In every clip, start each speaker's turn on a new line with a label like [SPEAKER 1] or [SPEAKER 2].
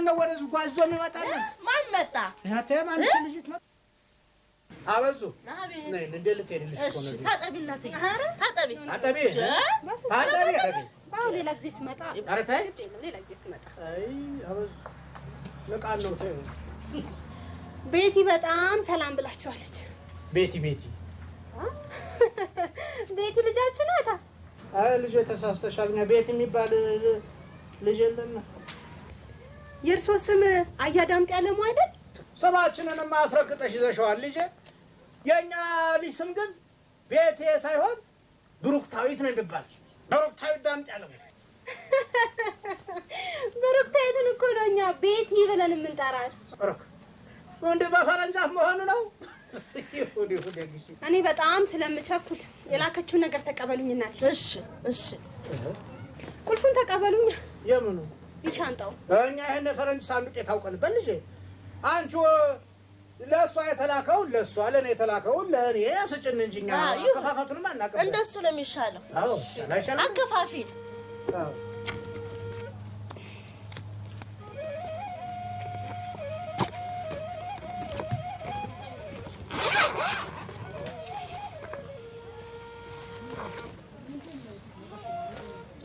[SPEAKER 1] ነው ወደዚህ ጓዞ የሚመጣለት
[SPEAKER 2] ማን መጣ
[SPEAKER 1] ያተ ማን ልጅት ነው አበዙ ነይ እንደልትሄድልሽ እኮ ነው
[SPEAKER 2] ታጠቢናት ታጠቢ
[SPEAKER 3] ባው ሌላ ጊዜ ስመጣ
[SPEAKER 1] ኧረ ተይ
[SPEAKER 3] ሌላ ጊዜ ስመጣ
[SPEAKER 1] አይ አበዙ ለቃል ነው ተይ
[SPEAKER 3] ቤቲ በጣም ሰላም ብላችኋለች
[SPEAKER 1] ቤቲ
[SPEAKER 3] ልጃችሁ ናታ
[SPEAKER 1] አይ ልጅ ተሳስተሻልኛ ቤት የሚባል ልጅ የለም
[SPEAKER 3] የርሶ ስም አያዳምጥ ያለሙ አይደል
[SPEAKER 1] ሰማችንን ማስረግጠሽ ይዘሽዋል ልጅ የኛ ልጅ ስም ግን ቤቴ ሳይሆን ብሩክታዊት ነው የሚባል ብሩክታዊት ዳምጥ ያለሙ
[SPEAKER 3] ብሩክታዊትን እኮ ነው እኛ ቤቲ ብለን የምንጠራት
[SPEAKER 1] እንደ በፈረንጃፍ መሆኑ ነው ይሁዲ
[SPEAKER 3] እኔ በጣም ስለምቸኩል የላከችው ነገር ተቀበሉኝና
[SPEAKER 2] እሺ
[SPEAKER 3] ቁልፉን ተቀበሉኝ
[SPEAKER 1] የምኑ
[SPEAKER 3] ይሻንጣው
[SPEAKER 1] እኛ ይሄን ፈረንጅ ሳንዱቅ የታውቀን በልጄ አንቺ ለሷ የተላከው ለሷ ለኔ የተላከው ለኔ ያስጭን እንጂኛ ከፋፋቱንም አናቀበል
[SPEAKER 2] እንደሱ ነው የሚሻለው
[SPEAKER 1] አዎ ላይሻል
[SPEAKER 2] አከፋፊ
[SPEAKER 1] አዎ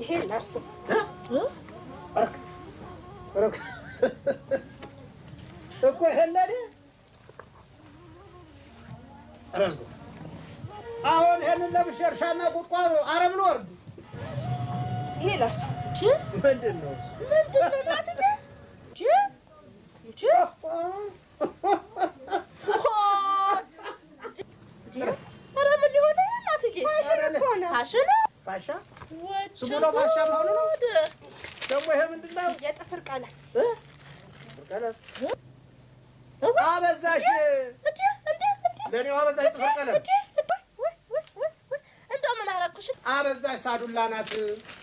[SPEAKER 3] ይሄ ለርሱ
[SPEAKER 1] ረክ እኮ ሄለኔ ረዝጎ አሁን ይሄንን ለብሸርሻና ቁጥቋጦ አረብ ነው ወርድ
[SPEAKER 3] ይሄ ለርሱ
[SPEAKER 1] ምንድነው
[SPEAKER 2] እናትዬ ኧረ ምን ሊሆን እናትዬ ፋሻ
[SPEAKER 1] ስሙላ ፋሻ መሆኑ ነው ደግሞ ይሄ ምንድነው
[SPEAKER 3] የጥፍር ቀለም
[SPEAKER 1] አበዛሽ ለኔው አበዛሽ ጥፍር ቀለም
[SPEAKER 2] እንደው ምን አደረኩሽ
[SPEAKER 1] አበዛሽ ሳዱላ ናት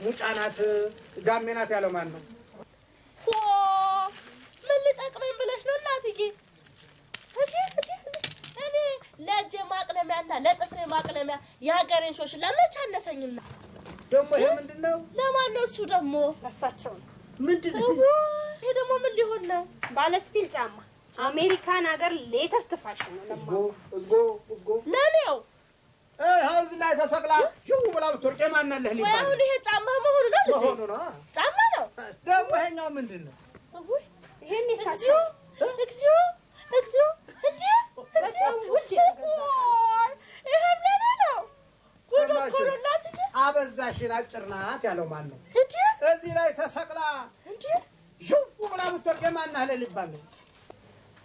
[SPEAKER 1] ሙጫ ናት ጋሜ ናት ያለው ማን ነው
[SPEAKER 2] ምን ልጠቅመኝ ብለሽ ነው እናትዬ እኔ ለእጄ ማቅለሚያና ለጥፍሬ ማቅለሚያ የሀገሬን ሾሽ ለመች አነሰኝና
[SPEAKER 1] ደግሞ ይሄ ምንድነው
[SPEAKER 2] ለማን ነው እሱ ደግሞ
[SPEAKER 3] እሳቸው ነው
[SPEAKER 1] ምንድነው
[SPEAKER 2] ይሄ ደግሞ ምን ሊሆን ነው
[SPEAKER 3] ባለስፒል ጫማ አሜሪካን ሀገር ሌተስት ፋሽን ነው
[SPEAKER 1] እዝጎ
[SPEAKER 2] ለኔው
[SPEAKER 1] ሀውዝ ላይ ተሰቅላ ሹው ብላ ብትወርቅ የማናለህ ሊባል
[SPEAKER 2] ወይ አሁን ይሄ ጫማ መሆኑ ነው ልጅ ጫማ ነው
[SPEAKER 1] ደግሞ ይሄኛው ምንድነው
[SPEAKER 3] ይሄን ይሳቸው
[SPEAKER 2] እግዚኦ እንዴ
[SPEAKER 3] በጣም ውድ
[SPEAKER 2] ይሄ ለኔ ነው
[SPEAKER 1] አበዛሽን አጭር ናት ያለው ማን ነው
[SPEAKER 2] እንዴ
[SPEAKER 1] እዚህ ላይ ተሰቅላ
[SPEAKER 2] እንዴ
[SPEAKER 1] ሹው ብላ ብትወርቅ የማናለህ ሊባል ነው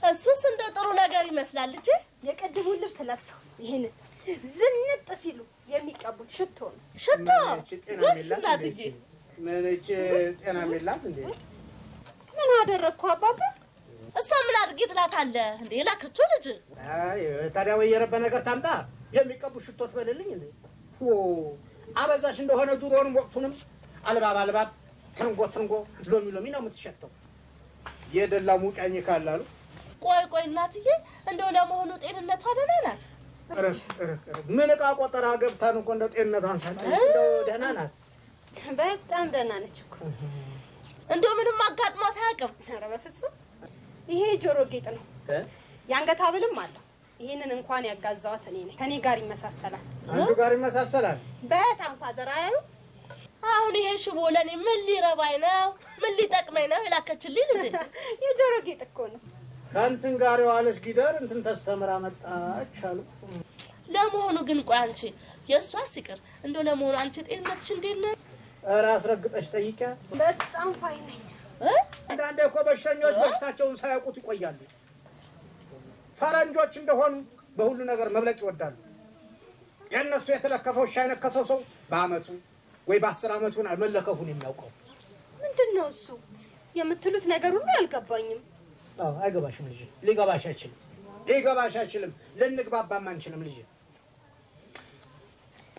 [SPEAKER 2] እሱስ እንደው ጥሩ ነገር ይመስላል ልጅ
[SPEAKER 3] የቀድሙን ልብስ ለብሰው ይሄን ዝንጥ ሲሉ የሚቀቡት ሽቶ ነው
[SPEAKER 2] ሽቶ
[SPEAKER 1] ምን ጤና የላት እንዴ
[SPEAKER 3] ምን አደረኩ አባባ
[SPEAKER 2] እሷ ምን አድርጌ ትላታለህ እንዴ ላከችው ልጅ
[SPEAKER 1] አይ ታዲያ ወይ የረበ ነገር ታምጣ የሚቀቡ ሽቶት በልልኝ እንዴ አበዛሽ እንደሆነ ዱሮንም ወቅቱንም አልባብ ትንጎ ሎሚ ነው የምትሸተው የደላ ሙቃኝ ካላሉ
[SPEAKER 2] ቆይ እናትዬ እንደው ለመሆኑ ጤንነቷ ደህና ናት
[SPEAKER 1] ምን ዕቃ ቆጠራ ገብታን እኮ እንደው ጤንነቷን ሳይሆን እንደው ደህና ናት
[SPEAKER 3] በጣም ደህና ነች እኮ
[SPEAKER 2] እንደው ምንም አጋጥሟት አያውቅም
[SPEAKER 3] ኧረ በፍጹም ይሄ ጆሮ ጌጥ ነው ያንገት ሐብልም አለው ይሄንን እንኳን ያጋዛዋት እኔ ነኝ ከኔ ጋር ይመሳሰላል
[SPEAKER 1] አንቺ ጋር ይመሳሰላል
[SPEAKER 3] በጣም ፋዘር አያዩ
[SPEAKER 2] አሁን ይሄ ሽቦ ለኔ ምን ሊረባኝ ነው ምን ሊጠቅመኝ ነው የላከችልኝ ልጅ
[SPEAKER 3] የጆሮ ጌጥ እኮ ነው
[SPEAKER 1] ካንተን ጋር የዋለች ጊደር እንትን ተስተምራ መጣች አሉ
[SPEAKER 2] ለመሆኑ ግን ቆይ አንቺ የሷ ሲቀር እንደው ለመሆኑ አንቺ ጤንነትሽ እንዴት ነው
[SPEAKER 1] ኧረ አስረግጠሽ ጠይቂያት
[SPEAKER 3] በጣም ፋይን ነኝ
[SPEAKER 1] አንዳንዴ እኮ በሽተኞች በሽታቸውን ሳያውቁት ይቆያሉ ፈረንጆች እንደሆኑ በሁሉ ነገር መብለጥ ይወዳሉ የነሱ የተለከፈው ሻይነከሰው ሰው በአመቱ ወይ በ10 አመቱ መለከፉን የሚያውቀው
[SPEAKER 3] ምንድነው እሱ የምትሉት ነገር ሁሉ አልገባኝም
[SPEAKER 1] አይገባሽም ልጅ ሊገባሽ አይችልም ልንግባባም አንችልም ልጅ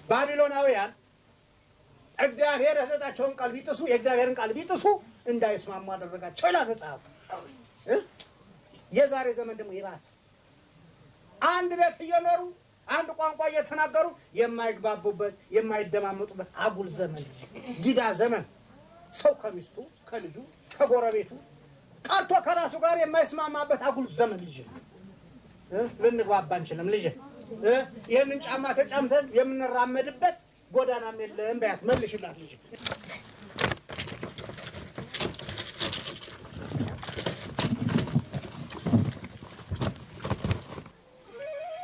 [SPEAKER 1] ባቢሎናውያን እግዚአብሔር የሰጣቸውን ቃል ቢጥሱ የእግዚአብሔርን ቃል ቢጥሱ እንዳይስማሙ አደረጋቸው ይላል መጽሐፍ የዛሬ ዘመን ደግሞ ይባስ አንድ ቤት እየኖሩ አንድ ቋንቋ እየተናገሩ የማይግባቡበት የማይደማመጡበት አጉል ዘመን ጊዳ ዘመን ሰው ከሚስቱ ከልጁ ከጎረቤቱ ቀርቶ ከራሱ ጋር የማይስማማበት አጉል ዘመን ልጅ ልንግባባ አንችልም ልጅ ይሄንን ጫማ ተጫምተን የምንራመድበት ጎዳናም የለም በያት መልሽላት ልጅ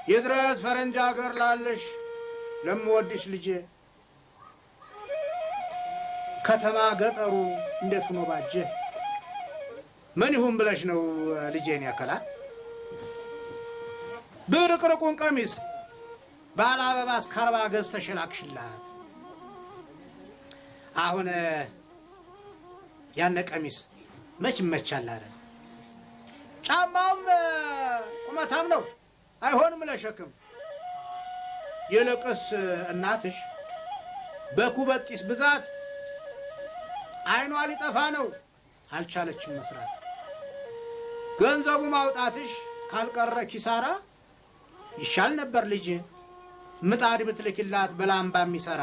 [SPEAKER 1] ይድረስ ፈረንጅ ሀገር ላለሽ ለምወድሽ ልጄ ከተማ ገጠሩ እንዴት ሆኖ ባጀ ምን ይሁን ብለሽ ነው ልጄን ያከላት ብርቅርቁን ቀሚስ ባለ አበባ ስካርባ ገዝተሽ ላክሽላት አሁን ያነ ቀሚስ መች መቻል አይደል ጫማውም ቁመታም ነው አይሆንም ለሸክም የለቀስ እናትሽ በኩበጥስ ብዛት አይኗ ሊጠፋ ነው አልቻለችም መስራት ገንዘቡ ማውጣትሽ ካልቀረ ኪሳራ ይሻል ነበር ልጅ ምጣድ ብትልክላት በላምባ የሚሰራ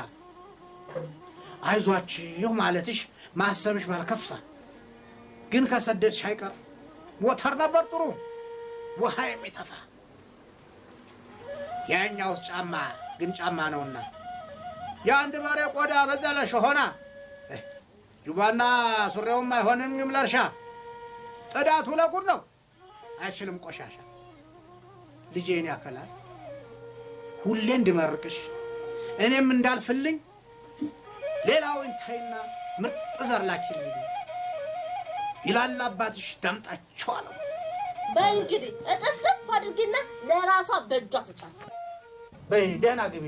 [SPEAKER 1] አይዟችሁ ማለትሽ ማሰብሽ ባልከፋ ግን ከሰደድሽ አይቀር ሞተር ነበር ጥሩ ውሃ የሚተፋ ያኛው ጫማ ግን ጫማ ነውና ያንድ በሬ ቆዳ በዛለሽ ሆና ጁባና ሱሪውም አይሆንም ይምለርሻ ጥዳቱ ለቁር ነው አይችልም ቆሻሻ ልጄን ያከላት ሁሌ እንድመርቅሽ እኔም እንዳልፍልኝ ሌላው እንታይና ምርጥ ዘርላኪልኝ ይላል አባትሽ ዳምጣቸው አለው
[SPEAKER 2] በእንግዲህ እጥፍጥፍ አድርጊና ለራሷ በእጇ ስጫት
[SPEAKER 1] በይ ደህና ግቢ